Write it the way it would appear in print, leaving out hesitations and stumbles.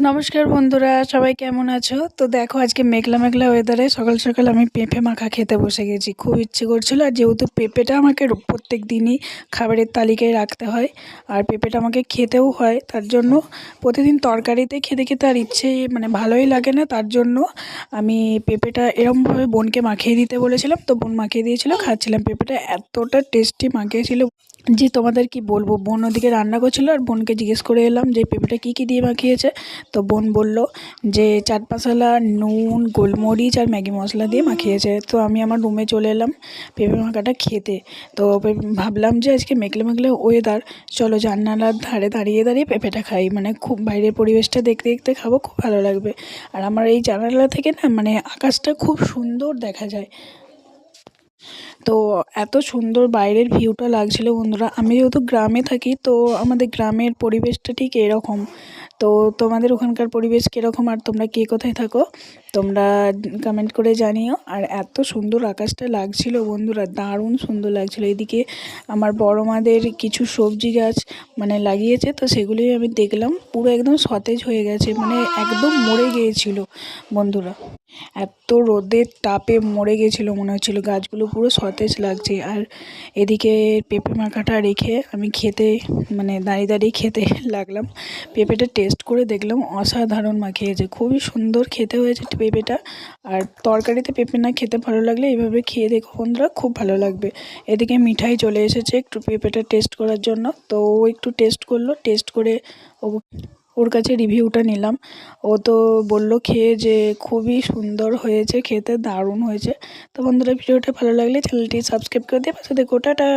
নমস্কার বন্ধুরা, সবাই কেমন আছো? তো দেখো, আজকে মেঘলা মেঘলা ওয়েদারে সকাল সকাল আমি পেঁপে মাখা খেতে বসে গেছি। খুব ইচ্ছে করছিল, আর যেহেতু পেঁপেটা আমাকে প্রত্যেক দিনই খাবারের তালিকায় রাখতে হয়, আর পেঁপেটা আমাকে খেতেও হয়, তার জন্য প্রতিদিন তরকারিতে খেতে খেতে আর ইচ্ছে ভালোই লাগে না। তার জন্য আমি পেঁপেটা এরকমভাবে বোনকে মাখিয়ে দিতে বলেছিলাম, তো বোন মাখিয়ে দিয়েছিল, খাচ্ছিলাম। পেঁপেটা এতটা টেস্টি মাখিয়েছিল যে তোমাদের কি বলবো। বোন ওদিকে রান্না করছিলো, আর বোনকে জিজ্ঞেস করে এলাম যে পেঁপেটা কী কী দিয়ে মাখিয়েছে। তো বোন বলল যে চাট মশলা, নুন, গোলমরিচ আর ম্যাগি মশলা দিয়ে মাখিয়েছে। তো আমি আমার রুমে চলে এলাম পেঁপে মাখাটা খেতে। তো ভাবলাম যে আজকে মেঘলে মেঘলে ওয়েদার, চলো জানালার ধারে দাঁড়িয়ে দাঁড়িয়ে পেঁপেটা খাই। খুব বাইরের পরিবেশটা দেখতে দেখতে খাবো, খুব ভালো লাগবে। আর আমার এই জানালা থেকে না আকাশটা খুব সুন্দর দেখা যায়। তো এত সুন্দর বাইরের ভিউটা লাগছিল বন্ধুরা। আমি যেহেতু গ্রামে থাকি, তো আমাদের গ্রামের পরিবেশটা ঠিক এরকম। তো তোমাদের ওখানকার পরিবেশ কীরকম, আর তোমরা কে কোথায় থাকো তোমরা কমেন্ট করে জানিও। আর এত সুন্দর আকাশটা লাগছিল বন্ধুরা, দারুণ সুন্দর লাগছিল। এদিকে আমার বড় মাদের কিছু সবজি গাছ লাগিয়েছে, তো সেগুলোই আমি দেখলাম পুরো একদম সতেজ হয়ে গেছে, একদম মরে গিয়েছিল বন্ধুরা। এত রোদের তাপে মরে গেছিলো মনে হচ্ছিলো, গাছগুলো পুরো সতেজ লাগছে। আর এদিকে পেঁপে মাখাটা রেখে আমি খেতে দাঁড়িয়ে দাঁড়িয়ে খেতে লাগলাম। পেঁপেটা টেস্ট করে দেখলাম অসাধারণ মাখিয়েছে, খুবই সুন্দর খেতে হয়েছে পেঁপেটা। আর তরকারিতে পেঁপে না খেতে ভালো লাগলে এইভাবে খেয়ে দেখো বন্ধুরা, খুব ভালো লাগবে। এদিকে মিঠাই চলে এসেছে একটু পেঁপেটা টেস্ট করার জন্য, তো ও একটু টেস্ট করলো। টেস্ট করে ওর কাছে রিভিউটা নিলাম। ও তো বলল খেয়ে যে খুবই সুন্দর হয়েছে, খেতে দারুণ হয়েছে। তো বন্ধুরা, ভিডিওটা ভালো লাগলে চ্যানেলটি সাবস্ক্রাইব করে দিয়ে পাশে দেখো। টাটা।